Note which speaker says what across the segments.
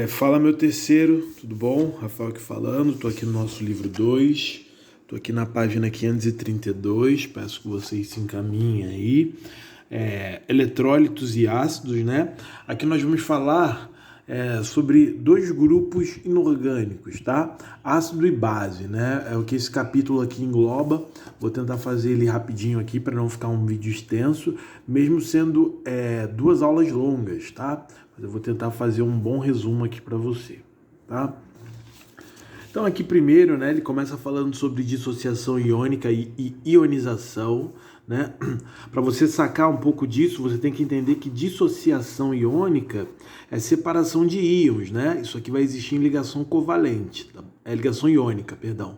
Speaker 1: Fala meu terceiro, tudo bom? Rafael aqui falando, estou aqui no nosso livro 2, estou aqui na página 532, peço que vocês se encaminhem aí. Eletrólitos e ácidos, né? Aqui nós vamos falar sobre dois grupos inorgânicos, tá? Ácido e base, né? É o que esse capítulo aqui engloba. Vou tentar fazer ele rapidinho aqui para não ficar um vídeo extenso, mesmo sendo duas aulas longas, tá? Mas eu vou tentar fazer um bom resumo aqui para você, tá? Então aqui primeiro, né, ele começa falando sobre dissociação iônica e ionização, né? Para você sacar um pouco disso, você tem que entender que dissociação iônica é separação de íons, né? Isso aqui vai existir em ligação covalente, tá? Ligação iônica, perdão.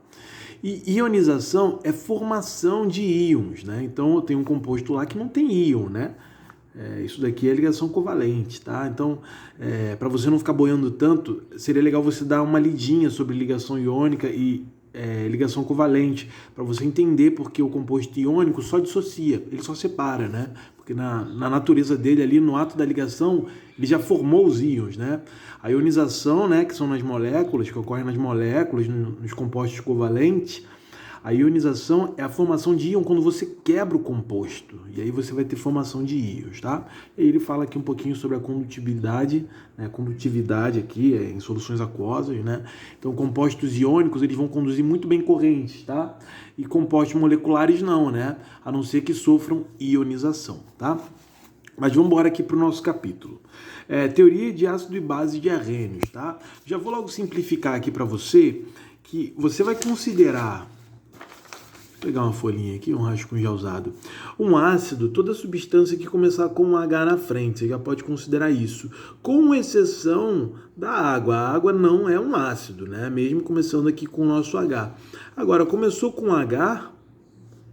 Speaker 1: E ionização é formação de íons, né? Então eu tenho um composto lá que não tem íon, né? Isso daqui é ligação covalente, tá? Então, para você não ficar boiando tanto, seria legal você dar uma lidinha sobre ligação iônica e ligação covalente, para você entender porque o composto iônico só dissocia, ele só separa, né? Porque na natureza dele ali, no ato da ligação, ele já formou os íons, né? A ionização, né, que são nas moléculas, que ocorre nas moléculas, nos compostos covalentes. A ionização é a formação de íon quando você quebra o composto. E aí você vai ter formação de íons, tá? E aí ele fala aqui um pouquinho sobre a condutividade, né? Condutividade aqui em soluções aquosas, né? Então, compostos iônicos, eles vão conduzir muito bem correntes, tá? E compostos moleculares não, né? A não ser que sofram ionização, tá? Mas vamos embora aqui para o nosso capítulo. Teoria de ácido e base de arrênios, tá? Já vou logo simplificar aqui para você que você vai considerar. Vou pegar uma folhinha aqui, um rascunho já usado. Um ácido, toda substância que começar com um H na frente, você já pode considerar isso. Com exceção da água. A água não é um ácido, né? Mesmo começando aqui com o nosso H. Agora, começou com H,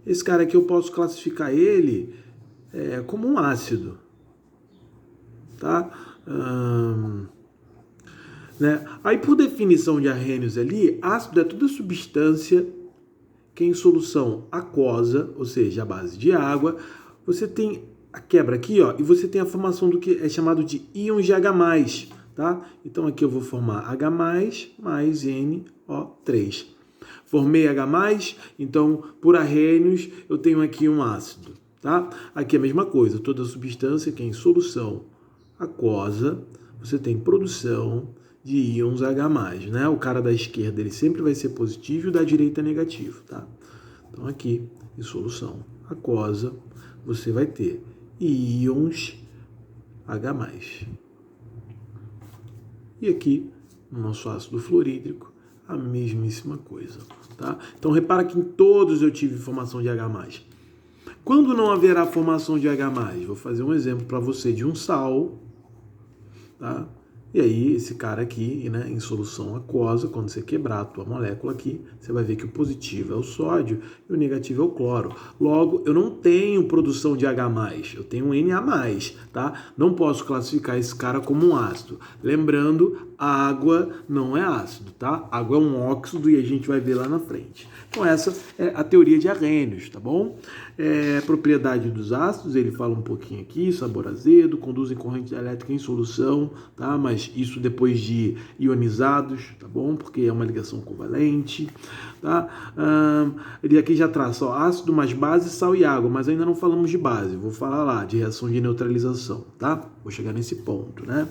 Speaker 1: esse cara aqui eu posso classificar ele como um ácido. Tá? Né? Aí, por definição de Arrhenius ali, ácido é toda substância que em solução aquosa, ou seja, a base de água, você tem a quebra aqui, ó, e você tem a formação do que é chamado de íons de H+, tá? Então aqui eu vou formar H+, mais NO3. Formei H+, então por Arrhenius eu tenho aqui um ácido, tá? Aqui é a mesma coisa, toda substância que é em solução aquosa, você tem produção de íons H+, né? O cara da esquerda ele sempre vai ser positivo e o da direita negativo, tá? Então aqui, em solução aquosa, você vai ter íons H+. E aqui, no nosso ácido fluorídrico, a mesmíssima coisa, tá? Então repara que em todos eu tive formação de H+. Quando não haverá formação de H+, vou fazer um exemplo para você de um sal, tá? E aí, esse cara aqui, né, em solução aquosa, quando você quebrar a tua molécula aqui, você vai ver que o positivo é o sódio e o negativo é o cloro. Logo, eu não tenho produção de H+, eu tenho Na+, tá? Não posso classificar esse cara como um ácido. Lembrando, a água não é ácido, tá? Água é um óxido e a gente vai ver lá na frente. Então, essa é a teoria de Arrhenius, tá bom? Propriedade dos ácidos, ele fala um pouquinho aqui, sabor azedo, conduzem corrente elétrica em solução, tá? Mas isso depois de ionizados, tá bom? Porque é uma ligação covalente, tá? Ele aqui já traça, ó, ácido mais base, sal e água, mas ainda não falamos de base, vou falar lá de reação de neutralização, tá? Vou chegar nesse ponto, né?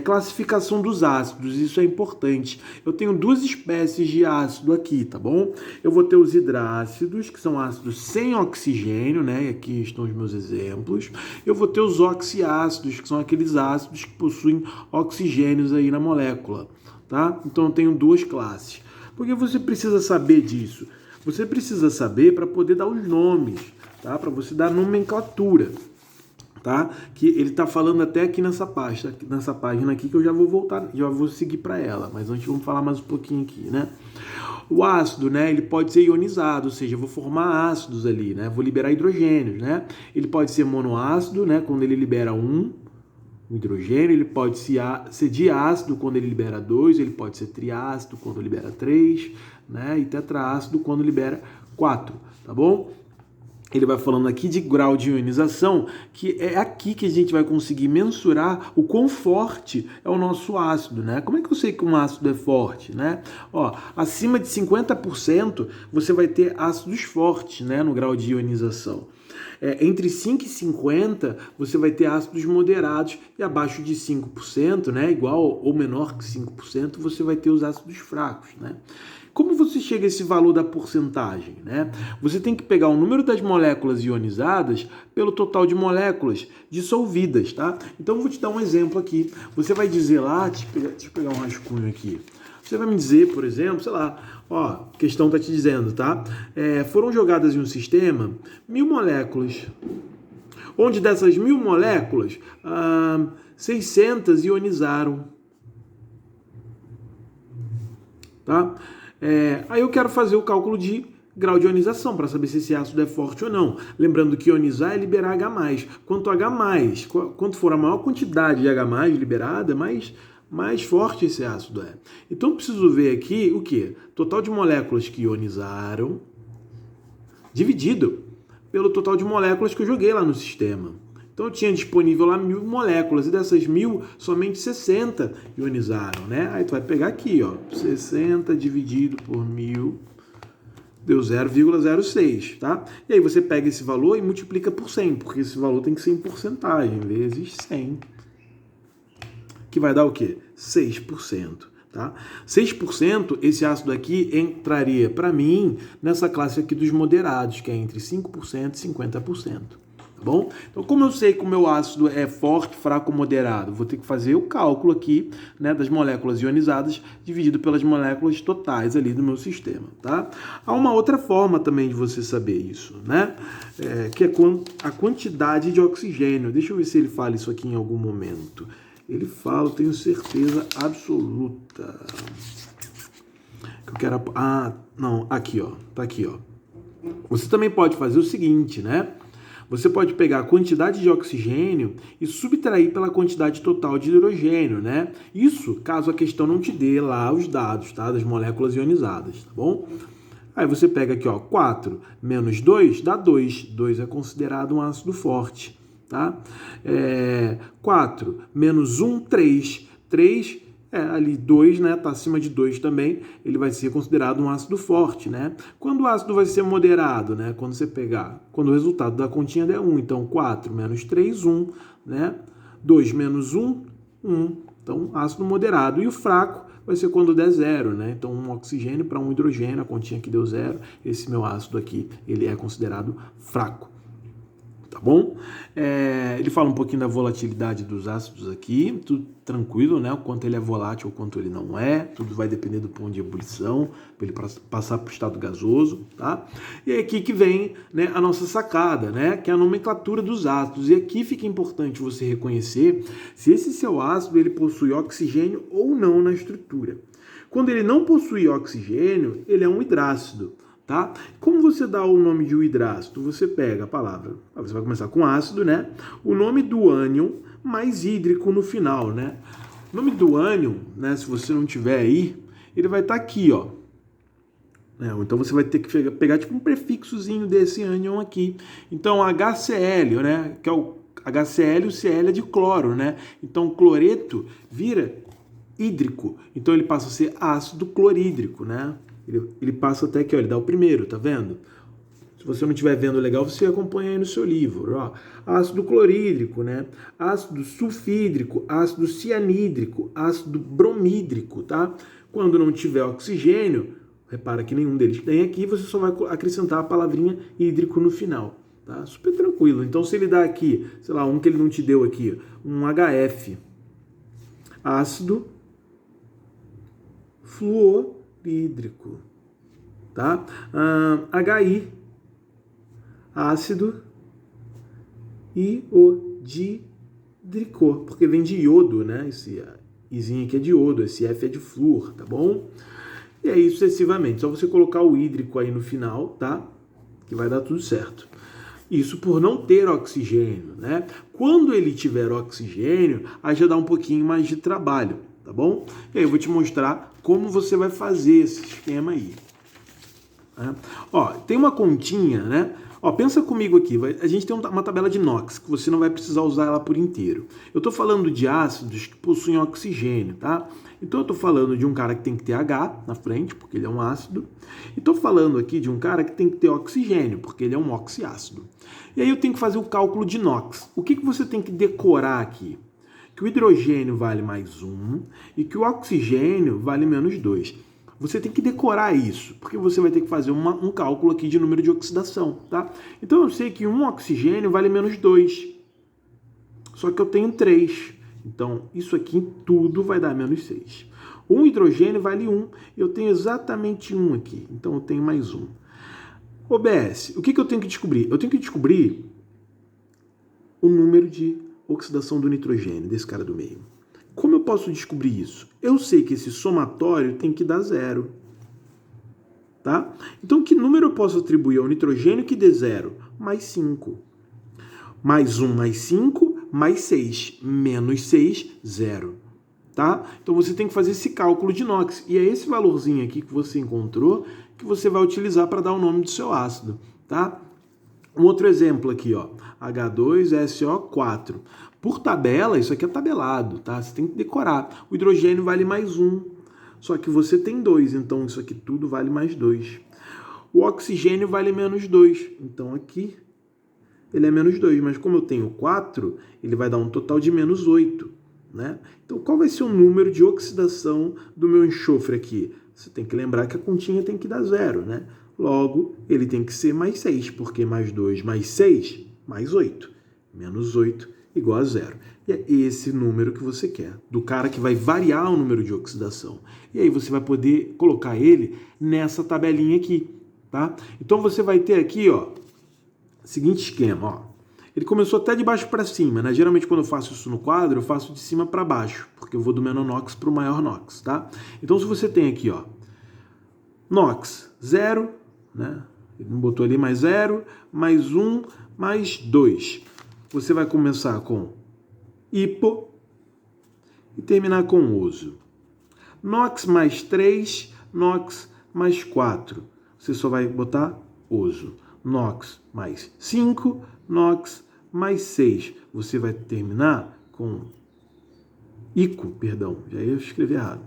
Speaker 1: Classificação dos ácidos, isso é importante. Eu tenho duas espécies de ácido aqui, tá bom? Eu vou ter os hidrácidos, que são ácidos sem oxigênio, né? E aqui estão os meus exemplos. Eu vou ter os oxiácidos, que são aqueles ácidos que possuem oxigênios aí na molécula, tá? Então eu tenho duas classes. Por que você precisa saber disso? Você precisa saber para poder dar os nomes, tá? Para você dar nomenclatura, tá? Que ele está falando até aqui nessa página aqui que eu já vou voltar, já vou seguir para ela, mas antes vamos falar mais um pouquinho aqui, né? O ácido, né, ele pode ser ionizado, ou seja, eu vou formar ácidos ali, né? Vou liberar hidrogênios, né? Ele pode ser monoácido, né, quando ele libera um hidrogênio, ele pode ser diácido quando ele libera 2, ele pode ser triácido quando libera 3, né? E tetraácido quando libera 4, tá bom? ele vai falando aqui de grau de ionização, que é aqui que a gente vai conseguir mensurar o quão forte é o nosso ácido, né? Como é que eu sei que um ácido é forte, né? Ó, acima de 50% você vai ter ácidos fortes, né, no grau de ionização. Entre 5 e 50 você vai ter ácidos moderados e abaixo de 5%, né, igual ou menor que 5%, você vai ter os ácidos fracos, né? Como você chega a esse valor da porcentagem, né? Você tem que pegar o número das moléculas ionizadas pelo total de moléculas dissolvidas, tá? Então eu vou te dar um exemplo aqui. Você vai dizer lá, deixa eu pegar um rascunho aqui. Você vai me dizer, por exemplo, sei lá, ó, a questão está te dizendo, tá? Foram jogadas em um sistema 1000 moléculas, onde dessas 1000 moléculas, 600 ionizaram, tá? Aí eu quero fazer o cálculo de grau de ionização para saber se esse ácido é forte ou não. Lembrando que ionizar é liberar H+. Quanto for a maior quantidade de H+ liberada, mais forte esse ácido é. Então eu preciso ver aqui o quê? Total de moléculas que ionizaram dividido pelo total de moléculas que eu joguei lá no sistema. Então eu tinha disponível lá 1000 moléculas e dessas 1000, somente 60 ionizaram, né? Aí tu vai pegar aqui, ó, 60 dividido por 1000 deu 0,06, tá? E aí você pega esse valor e multiplica por 100, porque esse valor tem que ser em porcentagem, vezes 100, que vai dar o quê? 6%. Tá? 6%, esse ácido aqui entraria, para mim, nessa classe aqui dos moderados, que é entre 5% e 50%. Tá bom? Então, como eu sei que o meu ácido é forte, fraco ou moderado, vou ter que fazer o cálculo aqui, né, das moléculas ionizadas dividido pelas moléculas totais ali do meu sistema. Tá? Há uma outra forma também de você saber isso, né? Que é a quantidade de oxigênio. Deixa eu ver se ele fala isso aqui em algum momento. Ele fala, eu tenho certeza absoluta. Eu quero... não, aqui, ó. Tá aqui, ó. Você também pode fazer o seguinte, né? Você pode pegar a quantidade de oxigênio e subtrair pela quantidade total de hidrogênio, né? Isso caso a questão não te dê lá os dados, tá? Das moléculas ionizadas, tá bom? Aí você pega aqui, ó, 4 menos 2 dá 2. 2 é considerado um ácido forte, tá? 4 menos 1, 3. 3 ali 2, né? Tá acima de 2 também, ele vai ser considerado um ácido forte, né? Quando o ácido vai ser moderado, né? Quando o resultado da continha der 1, então 4 menos 3, 1, né? 2 menos 1, 1. Então, ácido moderado. E o fraco vai ser quando der 0, né? Então, um oxigênio para um hidrogênio, a continha aqui deu 0, esse meu ácido aqui, ele é considerado fraco. Tá bom? Ele fala um pouquinho da volatilidade dos ácidos aqui, tudo tranquilo, né? O quanto ele é volátil, o quanto ele não é, tudo vai depender do ponto de ebulição, para ele passar para o estado gasoso, tá? E é aqui que vem, né, a nossa sacada, né? Que é a nomenclatura dos ácidos. E aqui fica importante você reconhecer se esse seu ácido ele possui oxigênio ou não na estrutura. Quando ele não possui oxigênio, ele é um hidrácido. Tá? Como você dá o nome de um hidrácido? Você pega a palavra, você vai começar com ácido, né? O nome do ânion mais hídrico no final, né? O nome do ânion, né? Se você não tiver aí, ele vai estar aqui, ó. Então você vai ter que pegar tipo um prefixozinho desse ânion aqui. Então HCl, né? Que é o HCl, o Cl é de cloro, né? Então cloreto vira hídrico. Então ele passa a ser ácido clorídrico, né? Ele passa até aqui, ó, ele dá o primeiro, tá vendo? Se você não estiver vendo legal, você acompanha aí no seu livro. Ó. Ácido clorídrico, né? Ácido sulfídrico, ácido cianídrico, ácido bromídrico, tá? Quando não tiver oxigênio, repara que nenhum deles tem aqui, você só vai acrescentar a palavrinha hídrico no final, tá? Super tranquilo. Então, se ele dá aqui, sei lá, um que ele não te deu aqui, um HF, ácido fluorídrico, tá? HI, ácido iodídrico, porque vem de iodo, né? Esse Izinho aqui é de iodo, esse F é de flúor, tá bom? E aí sucessivamente, só você colocar o hídrico aí no final, tá? Que vai dar tudo certo. Isso por não ter oxigênio, né? Quando ele tiver oxigênio, aí já dá um pouquinho mais de trabalho, tá bom? E aí eu vou te mostrar como você vai fazer esse esquema aí. Ó, tem uma continha, né? Ó, pensa comigo aqui, a gente tem uma tabela de NOx, que você não vai precisar usar ela por inteiro. Eu estou falando de ácidos que possuem oxigênio, tá? Então eu estou falando de um cara que tem que ter H na frente, porque ele é um ácido. E estou falando aqui de um cara que tem que ter oxigênio, porque ele é um oxiácido. E aí eu tenho que fazer o cálculo de NOx. O que você tem que decorar aqui? Que o hidrogênio vale mais 1 e que o oxigênio vale menos 2. Você tem que decorar isso, porque você vai ter que fazer um cálculo aqui de número de oxidação, tá? Então eu sei que um oxigênio vale menos 2, só que eu tenho 3. Então isso aqui tudo vai dar menos 6. Um hidrogênio vale 1, eu tenho exatamente 1 aqui, então eu tenho mais 1. OBS, o que eu tenho que descobrir? Eu tenho que descobrir o número de oxidação do nitrogênio, desse cara do meio. Como eu posso descobrir isso? Eu sei que esse somatório tem que dar 0. Tá? Então, que número eu posso atribuir ao nitrogênio que dê 0? Mais 5. Mais 1 mais 5, mais 6. Menos 6, 0. Tá? Então, você tem que fazer esse cálculo de NOx. E é esse valorzinho aqui que você encontrou que você vai utilizar para dar o nome do seu ácido. Tá? Um outro exemplo aqui, ó, H2SO4. Por tabela, isso aqui é tabelado, tá? Você tem que decorar. O hidrogênio vale mais 1, só que você tem 2, então isso aqui tudo vale mais 2. O oxigênio vale menos 2, então aqui ele é menos 2, mas como eu tenho 4, ele vai dar um total de menos 8, né? Então qual vai ser o número de oxidação do meu enxofre aqui? Você tem que lembrar que a continha tem que dar 0, né? Logo, ele tem que ser mais 6, porque mais 2 mais 6, mais 8. Menos 8 igual a 0. E é esse número que você quer, do cara que vai variar o número de oxidação. E aí você vai poder colocar ele nessa tabelinha aqui, tá? Então você vai ter aqui, ó, seguinte esquema, ó. Ele começou até de baixo para cima, né? Geralmente quando eu faço isso no quadro, eu faço de cima para baixo, porque eu vou do menor NOx para o maior NOx, tá? Então se você tem aqui, ó, NOx 0, né? Ele não botou ali mais 0, mais 1, mais 2. Você vai começar com hipo e terminar com oso. NOx mais 3, NOx mais 4. Você só vai botar oso. NOx mais 5, NOx mais 6. Você vai terminar com ico, perdão, já ia escrever errado.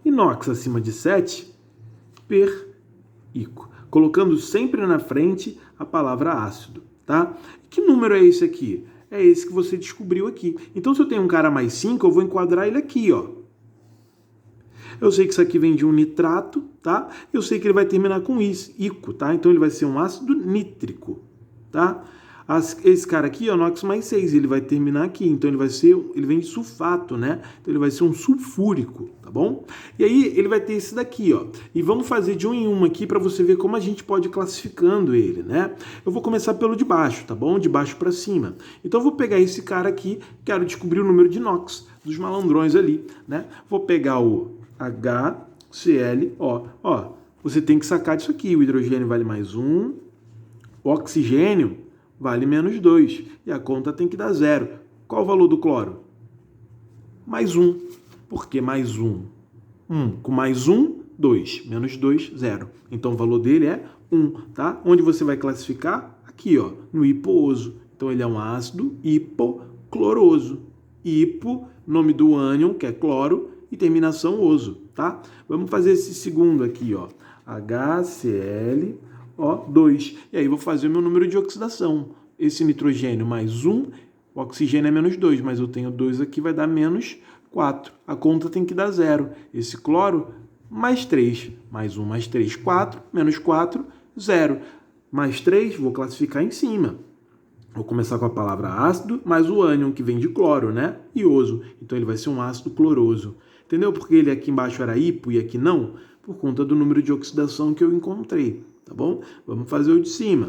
Speaker 1: E NOx acima de 7, per-ico. Colocando sempre na frente a palavra ácido, tá? Que número é esse aqui? É esse que você descobriu aqui. Então, se eu tenho um cara mais 5, eu vou enquadrar ele aqui, ó. Eu sei que isso aqui vem de um nitrato, tá? Eu sei que ele vai terminar com ico, tá? Então, ele vai ser um ácido nítrico, tá? Esse cara aqui é o NOx mais 6, ele vai terminar aqui, então ele vem de sulfato, né? Então ele vai ser um sulfúrico, tá bom? E aí ele vai ter esse daqui, ó. E vamos fazer de um em um aqui para você ver como a gente pode ir classificando ele, né? Eu vou começar pelo de baixo, tá bom? De baixo para cima. Então eu vou pegar esse cara aqui, quero descobrir o número de NOx dos malandrões ali, né? Vou pegar o HCl, ó. Você tem que sacar disso aqui, o hidrogênio vale mais 1, o oxigênio vale menos 2. E a conta tem que dar 0. Qual o valor do cloro? Mais 1. Por que mais 1? 1. Com mais 1, 2. Menos 2, 0. Então o valor dele é 1, tá? Onde você vai classificar? Aqui, ó, no hipooso. Então ele é um ácido hipocloroso. Hipo, nome do ânion, que é cloro, e terminação oso, tá? Vamos fazer esse segundo aqui, ó. HCl, ó, 2. E aí vou fazer o meu número de oxidação. Esse nitrogênio mais 1, o oxigênio é menos 2, mas eu tenho 2 aqui, vai dar menos 4. A conta tem que dar 0. Esse cloro, mais 3. Mais 1 mais 3, 4. Menos 4, 0. Mais 3, vou classificar em cima. Vou começar com a palavra ácido, mais o ânion, que vem de cloro, né? Ioso. Então ele vai ser um ácido cloroso. Entendeu? Porque ele aqui embaixo era hipo e aqui não? Por conta do número de oxidação que eu encontrei. Tá bom? Vamos fazer o de cima.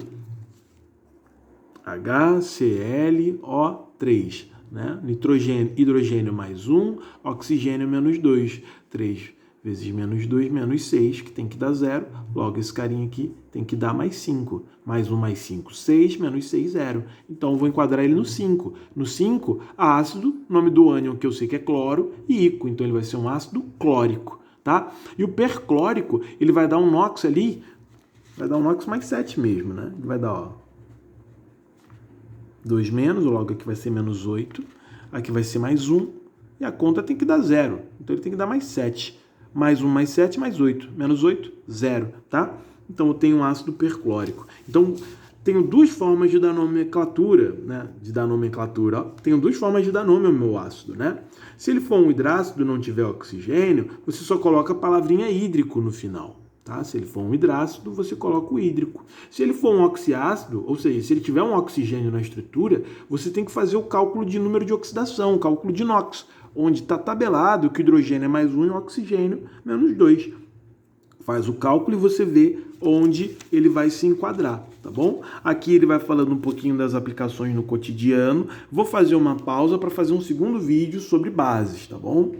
Speaker 1: HClO3, né? Nitrogênio, hidrogênio mais 1, oxigênio menos 2. 3 vezes menos 2, menos 6, que tem que dar 0. Logo, esse carinha aqui tem que dar mais 5. Mais 1 mais 5, 6, menos 6, 0. Então, eu vou enquadrar ele no 5. No 5, ácido, nome do ânion, que eu sei que é cloro, e ico. Então, ele vai ser um ácido clórico, tá? E o perclórico, ele vai dar um NOx ali Vai dar um NOx mais 7 mesmo, né? Vai dar, ó, 2 menos, logo aqui vai ser menos 8. Aqui vai ser mais 1. E a conta tem que dar 0. Então ele tem que dar mais 7. Mais 1 mais 7 mais 8. Menos 8, 0, tá? Então eu tenho um ácido perclórico. Então tenho duas formas de dar nomenclatura, né? Ó. Tenho duas formas de dar nome ao meu ácido, né? Se ele for um hidrácido e não tiver oxigênio, você só coloca a palavrinha hídrico no final. Tá? Se ele for um hidrácido, você coloca o hídrico. Se ele for um oxiácido, ou seja, se ele tiver um oxigênio na estrutura, você tem que fazer o cálculo de número de oxidação, o cálculo de NOx, onde está tabelado que o hidrogênio é mais 1 e o oxigênio menos 2. Faz o cálculo e você vê onde ele vai se enquadrar, tá bom? Aqui ele vai falando um pouquinho das aplicações no cotidiano. Vou fazer uma pausa para fazer um segundo vídeo sobre bases, tá bom?